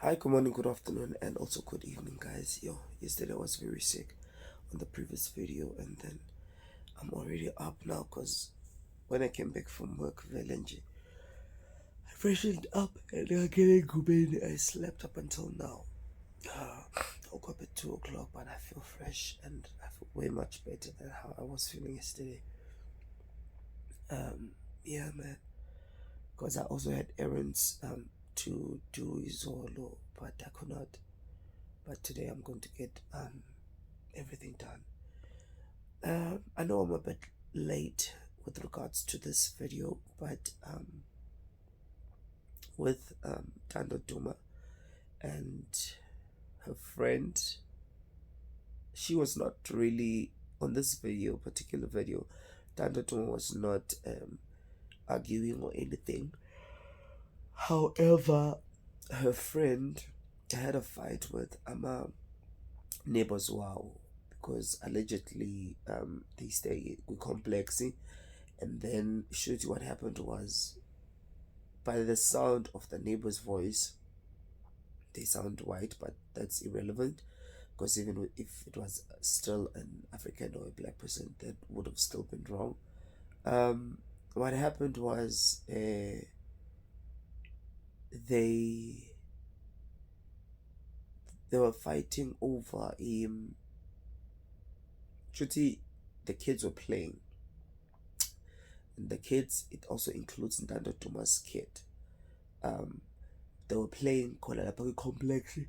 Hi, good morning, good afternoon, and also good evening, guys. Yesterday I was very sick on the previous video, and then I'm already up now because when I came back from work, Velenji, I freshened up and I slept up until now. I woke up at 2 o'clock, but I feel fresh and I feel way much better than how I was feeling yesterday. Yeah, man, because I also had errands to do Izolo, but I could not. But today I'm going to get everything done. I know I'm a bit late with regards to this video, but with Tando Duma and her friend, she was not really on this particular video. Tando Duma was not arguing or anything. However, her friend had a fight with Ama neighbors wow, because allegedly they stay with complexing, and then shoot what happened was, by the sound of the neighbor's voice, they sound white, but that's irrelevant because even if it was still an African or a black person, that would have still been wrong. What happened was they were fighting over Chuti. The kids were playing, and the kids, it also includes Ntando Duma's kid. They were playing Kola Complex,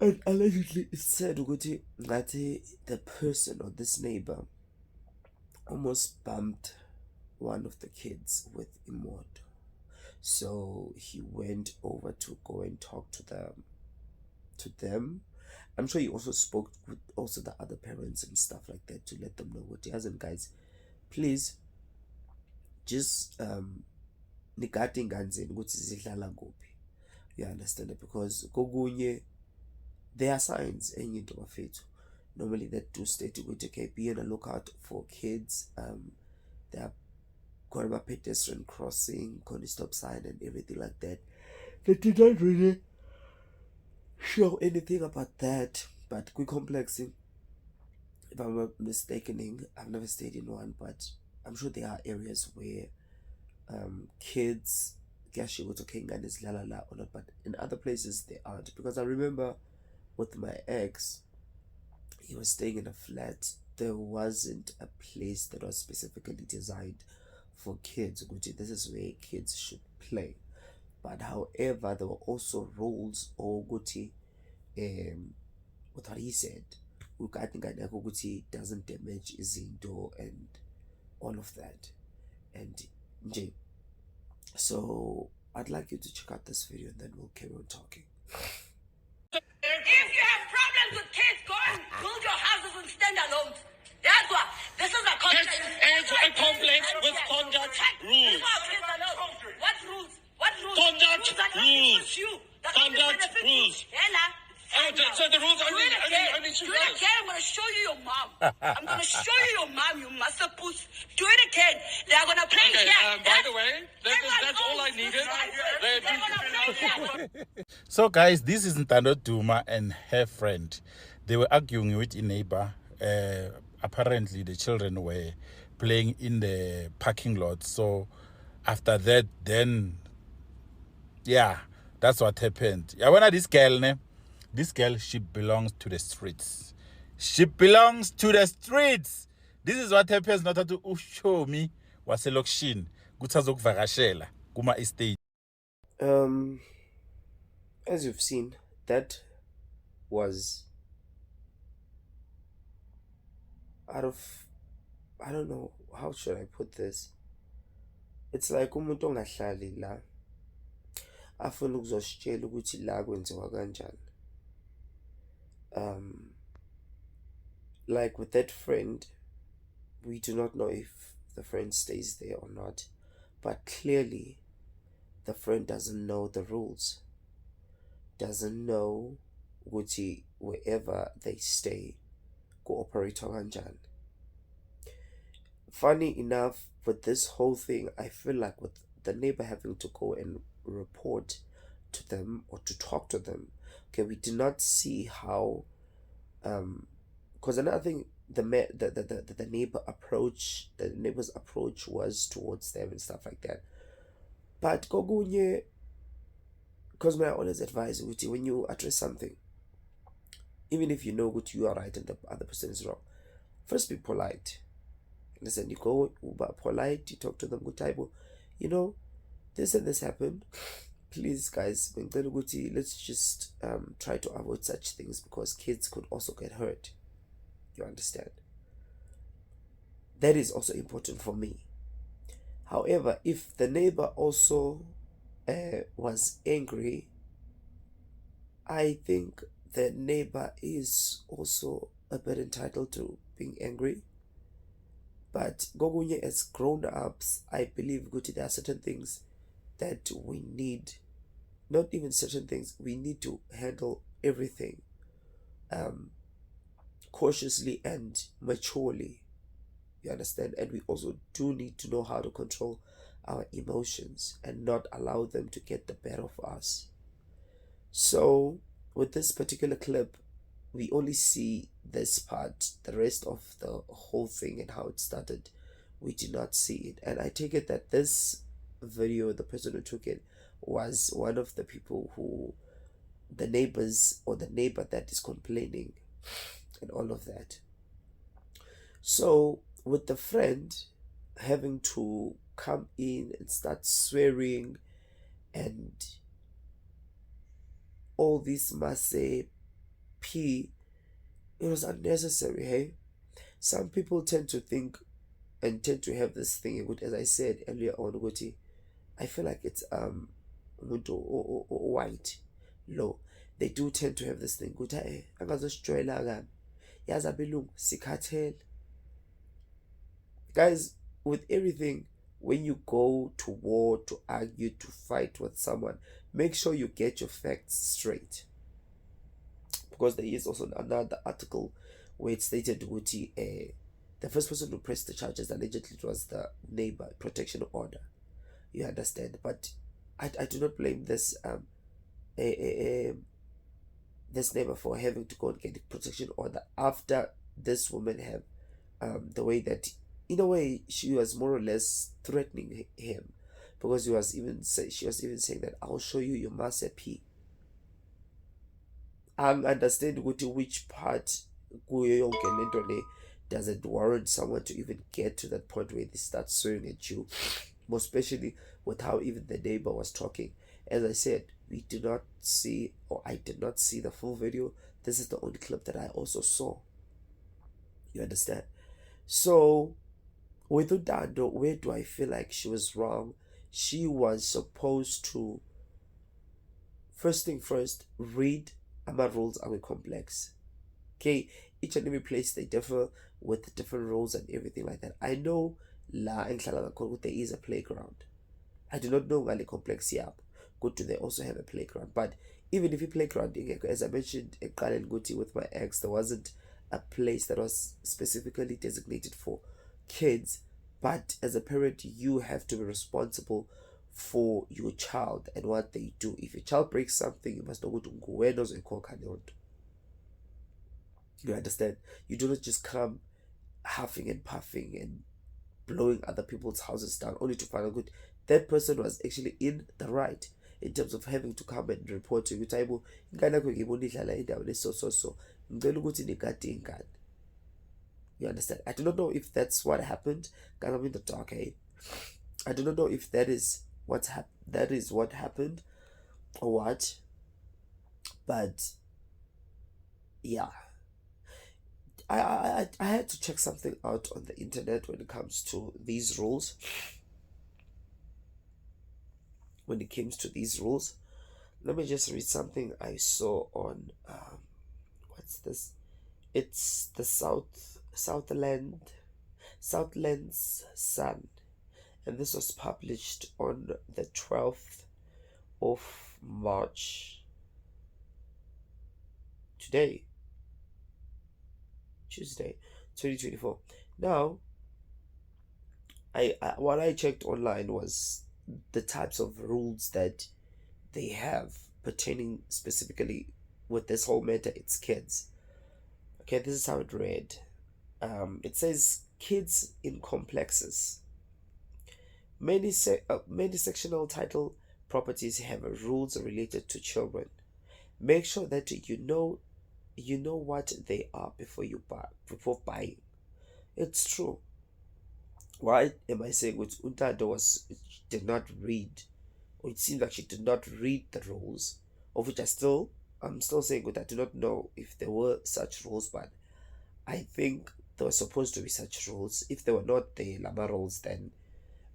and allegedly it said that the person or this neighbor almost bumped one of the kids with Imod. So he went over to go and talk to them. I'm sure he also spoke with also the other parents and stuff like that to let them know what he hasn't, guys. Please just nigade ingane zenu ukuthi zidlala kuphi. You understand it? Because kokunye there are signs enye into bafethu normally that do state ukuthi okay, be on a lookout for kids. There are quite a pedestrian crossing, corner stop sign and everything like that. They did not really show anything about that, but quick complexing, if I'm not mistaken, I've never stayed in one, but I'm sure there are areas where kids is la la la or not, but in other places they aren't. Because I remember with my ex, he was staying in a flat. There wasn't a place that was specifically designed for kids. This is where kids should play. But however, there were also rules or what he said, doesn't damage his indoor and all of that. And so I'd like you to check out this video and then we'll carry on talking. If you have problems with kids, go and build your houses and stand alone. That's what. This is a complex. It's a complex with conduct rules. What rules? What rules? Conduct rules. Conduct rules. So the rules only do it should again. I'm going to show you your mom. I'm going to show you your mom, you master puss. Do it again. They're going to play here. By the way, that's all I needed. So guys, this is Ntando Duma and her friend. They were arguing with a neighbor. Apparently the children were playing in the parking lot. So after that, then yeah, that's what happened. Yeah, when this girl, she belongs to the streets. She belongs to the streets. This is what happens. Not to show me waselokishini kuthazokuvakashela kuma estate. As you've seen, that was out of, I don't know, how should I put this? It's like umuntu ongahlali la afuna ukuzositshela ukuthi la kwenziwa kanjani. Like with that friend, we do not know if the friend stays there or not, but clearly the friend doesn't know the rules, doesn't know ukuthi wherever they stay cooperate kanjani. Funny enough, with this whole thing, I feel like with the neighbor having to go and report to them or to talk to them. Okay, we did not see how, because another thing, the neighbor's approach was towards them and stuff like that. But kokunye, because I always advise you, when you address something, even if you know what you are right and the other person is wrong, first be polite. Listen, you go polite, you talk to them, good type, you know, this and this happened. Please, guys, let's just try to avoid such things because kids could also get hurt. You understand? That is also important for me. However, if the neighbor also was angry, I think the neighbor is also a bit entitled to being angry. But gogunye, as grown-ups, I believe there are certain things that we need, not even certain things, we need to handle everything cautiously and maturely. You understand? And we also do need to know how to control our emotions and not allow them to get the better of us. So with this particular clip, we only see this part. The rest of the whole thing and how it started, we did not see it. And I take it that this video, the person who took it was one of the people who, the neighbors or the neighbor that is complaining and all of that. So with the friend having to come in and start swearing and all this masse p, it was unnecessary. Hey, some people tend to think and tend to have this thing, as I said earlier on, I feel like it's white low. They do tend to have this thing, guys, with everything, when you go to war, to argue, to fight with someone, make sure you get your facts straight. Because there is also another article where it stated the first person to press the charges allegedly was the neighbor protection order. You understand? But I do not blame this this neighbor for having to go and get the protection order after this woman have the way that, in a way, she was more or less threatening him, because she was even saying that I'll show you your master P. I understand which part does it warrant someone to even get to that point where they start swearing at you, more especially with how even the neighbor was talking. As I said, we did not see, or I did not see the full video. This is the only clip that I also saw. You understand? So with NTANDO, where do I feel like she was wrong? She was supposed to, first thing first, read AMA rules are complex. Okay, each and every place they differ with different rules and everything like that. I know there is a playground. I do not know ngale complex yap. Good, do they also have a playground? But even if you playground, as I mentioned with my ex, there wasn't a place that was specifically designated for kids. But as a parent, you have to be responsible for your child and what they do. If your child breaks something, you must know what and call. You understand? You do not just come huffing and puffing and blowing other people's houses down only to find out good. That person was actually in the right in terms of having to come and report to you. You understand? I do not know if that's what happened. I'm in the dark, eh? I do not know if that is what happened or what. But yeah. I had to check something out on the internet when it comes to these rules. When it comes to these rules, let me just read something I saw on what's this? It's the Southland's Sun, and this was published on the 12th of March. Today, Tuesday, 2024. Now, what I checked online was the types of rules that they have pertaining specifically with this whole matter, it's kids. Okay, this is how it read. It says kids in complexes. Many sectional title properties have rules related to children. Make sure that you know what they are before buying. It's true. Why am I saying which Untado did not read, or it seems like she did not read the rules, of which I'm still saying that I do not know if there were such rules, but I think there were supposed to be such rules. If there were not the Lama rules, then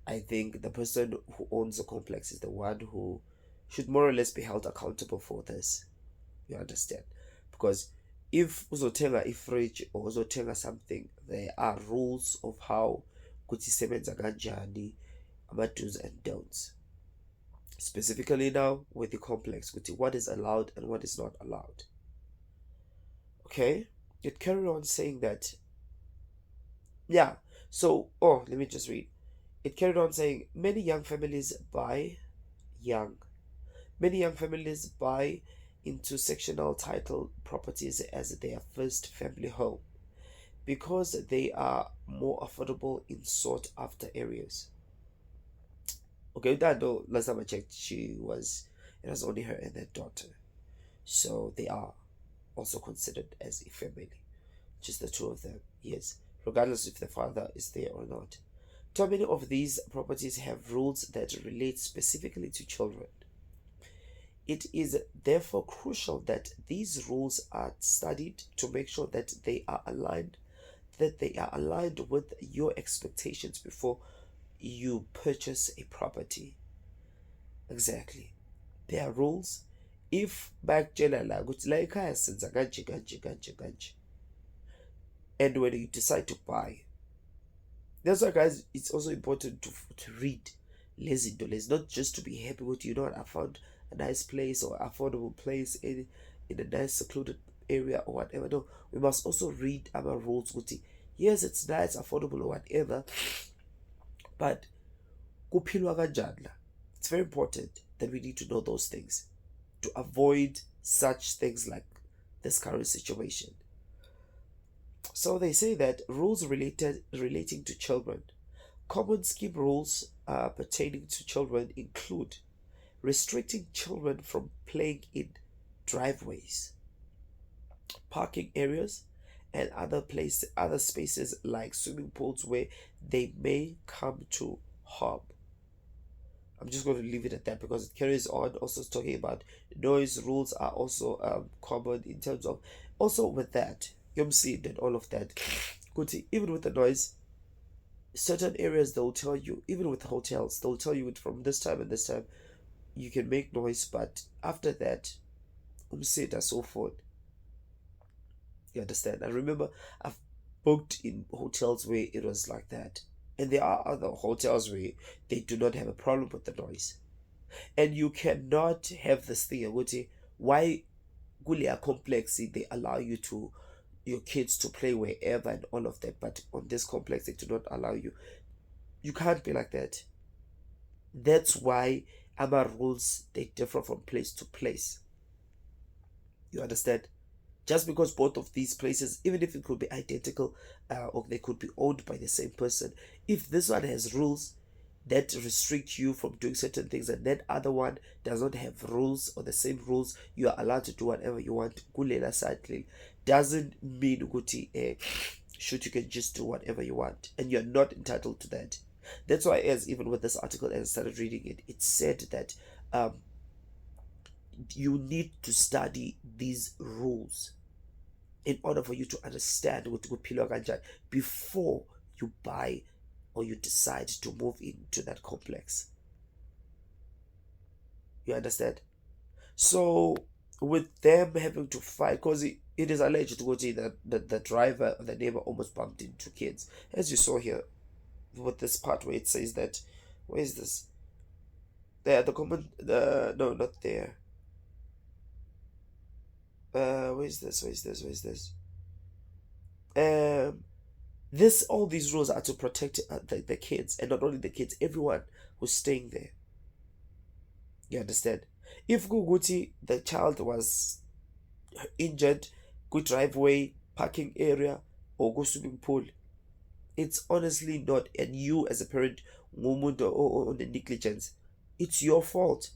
I think the person who owns the complex is the one who should more or less be held accountable for this. You understand? Because if uzotenga ifridge or uzotenga something, there are rules of how kuthi sebenza kanjani, ama-do's and don'ts. Specifically now with the complex, kuthi what is allowed and what is not allowed. Okay? It carried on saying that, yeah, so, let me just read. It carried on saying, many young families buy into sectional title properties as their first family home because they are more affordable in sought after areas. Okay, Dando, last time I checked, it was only her and their daughter. So they are also considered as a family. Just the two of them, yes, regardless if the father is there or not. Too many of these properties have rules that relate specifically to children. It is therefore crucial that these rules are studied to make sure that they are aligned with your expectations before you purchase a property. Exactly. There are rules. If bakutshela la ukuthi la ekhaya senza kanje kanje kanje kanje, and when you decide to buy, that's why, guys, it's also important to read lezi zinto lezi, not just to be happy with, you know what, I found a nice place or affordable place in a nice secluded area or whatever. No, we must also read our rules. Yes, it's nice, affordable or whatever, but kuphilwa kanjani la? It's very important that we need to know those things to avoid such things like this current situation. So they say that rules relating to children. Common scheme rules pertaining to children include restricting children from playing in driveways, parking areas, and other spaces like swimming pools where they may come to harm. I'm just going to leave it at that because it carries on. Also talking about noise rules are also common in terms of also with that Yomsid and all of that. Even with the noise, certain areas they'll tell you, even with hotels, they'll tell you from this time and this time you can make noise, but after that, umsida so forth. You understand? I remember I've booked in hotels where it was like that. And there are other hotels where they do not have a problem with the noise. And you cannot have this thing, why Gulia complex they allow your kids to play wherever and all of that, but on this complex they do not allow you. You can't be like that. That's why our rules they differ from place to place. You understand? Just because both of these places, even if it could be identical or they could be owned by the same person, if this one has rules that restrict you from doing certain things and that other one does not have rules or the same rules, you are allowed to do whatever you want, kulela side doesn't mean shoot you can just do whatever you want, and you're not entitled to that. That's why, as even with this article, as I started reading it, it said that you need to study these rules in order for you to understand what before you buy or you decide to move into that complex. You understand? So with them having to fight, because it is alleged that the driver, the neighbor, almost bumped into kids, as you saw here with this part where it says that, where is this? There, no, not there. Where's this? All these rules are to protect the kids, and not only the kids, everyone who's staying there. You understand? If kuguti the child was injured good driveway, parking area, or go swimming pool, it's honestly not, and you as a parent or the negligence, it's your fault.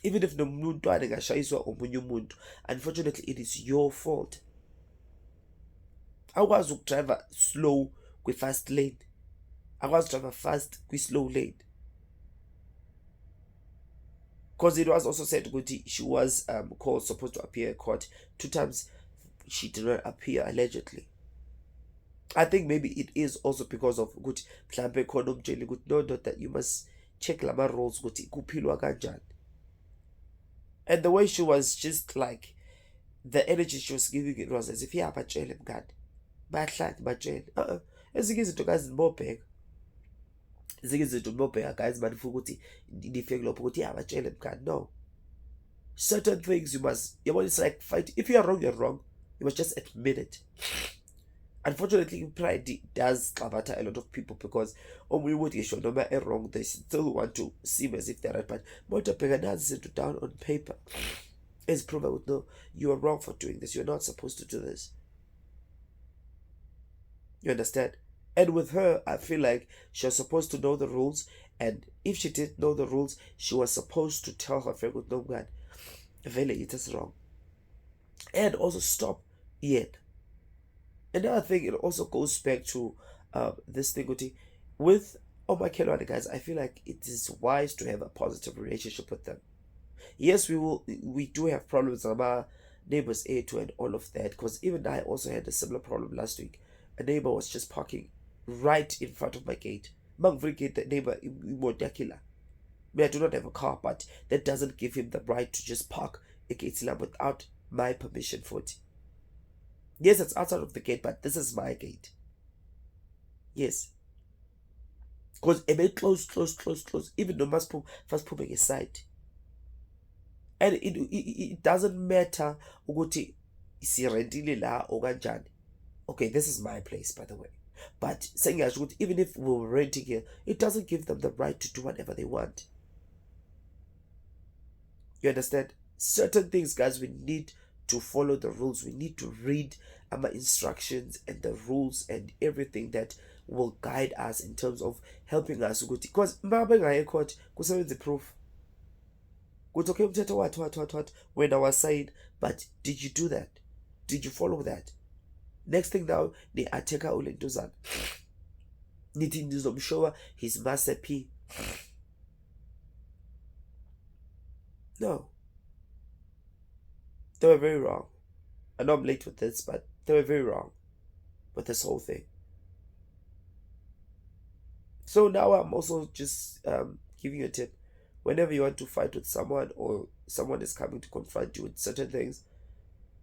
Even if no mntwana engashayiswa omunye umuntu, unfortunately it is your fault. Akwazi ukudrive slow kwi-fast lane, akwazi ukudrive fast kwi-slow lane, because it was also said ukuthi she was supposed to appear in court 2 times. She did not appear, allegedly. I think maybe it is also because of ukuthi mhlambe khona umtsheli ukuthi no, that you must check lama rules ukuthi kuphilwa kanjani. And the way she was just like, the energy she was giving, it was as if batshele mngani bahlanje batshele ezinye izinto kazinibobheka, ezinye izinto nibobheka guys manifuna ukuthi nifike kulopho ukuthi batshele mngani. No, certain things you must, it's like fight. If you are wrong, you're wrong. You must just admit it. Unfortunately, pride does xabatha a lot of people, because omunye umuntu ngisho noma wrong, they still want to seem as if they're right. But mawutobheka nazi izinto down on paper is proven with no, you are wrong for doing this. You're not supposed to do this. You understand? And with her, I feel like she was supposed to know the rules, and if she didn't know the rules, she was supposed to tell her friend with no God, vele it is wrong, and also stop yet. Another thing, it also goes back to this thing with omakhelwane guys. I feel like it is wise to have a positive relationship with them. Yes, we do have problems with our neighbors A2 and all of that, because even I also had a similar problem last week. A neighbor was just parking right in front of my gate. Gate, the neighbor imodakila. I do not have a car, but that doesn't give him the right to just park a gate without my permission for it. Yes, it's outside of the gate, but this is my gate. Yes. Because a bit close, even though must first put aside. And it doesn't matter ukuthi sirentile la or kanjani. Okay, this is my place, by the way. But saying even if we were renting here, it doesn't give them the right to do whatever they want. You understand? Certain things, guys, we need to follow the rules. We need to read our instructions and the rules and everything that will guide us in terms of helping us. Because court, the proof. Okay, what when I was saying, but did you do that? Did you follow that? Next thing now, they ateka ulentuzana. Nithi nizomshowa his master P. No. They were very wrong. I know I'm late with this, but they were very wrong with this whole thing. So now I'm also just giving you a tip. Whenever you want to fight with someone, or someone is coming to confront you with certain things,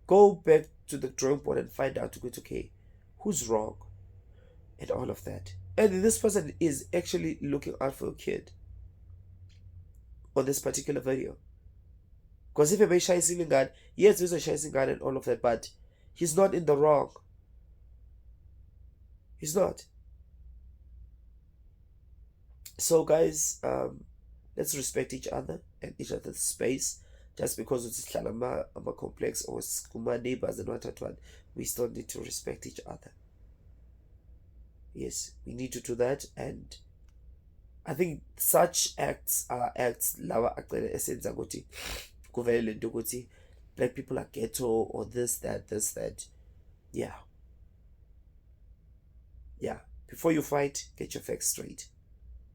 go back to the drawing board and find out, okay, who's wrong and all of that. And this person is actually looking out for a kid on this particular video. Because if a chasing God, yes, there's a chasing God and all of that, but he's not in the wrong. He's not. So guys, let's respect each other and each other's space. Just because it's a complex or kuma neighbors and what, we still need to respect each other. Yes, we need to do that. And I think such acts are acts lawa esenza ukuthi kuvele into ukuthi black people are ghetto or this, that. Yeah. Before you fight, get your facts straight.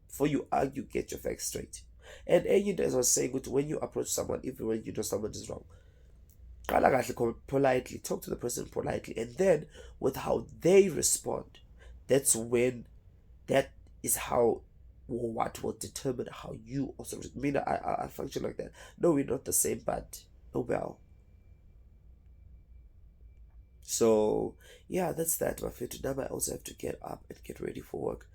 Before you argue, get your facts straight. And as I was saying, when you approach someone, even when you know someone is wrong, politely talk to the person politely, and then with how they respond, that is how, or what will determine how you also. I function like that. No, we're not the same, but oh well. So yeah, that's that. My friend. Now I also have to get up and get ready for work.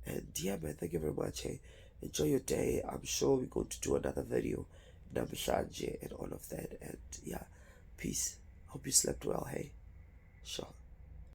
And yeah, man, thank you very much. Hey, enjoy your day. I'm sure we're going to do another video, namhlanje and all of that. And yeah, peace. Hope you slept well. Hey, sure.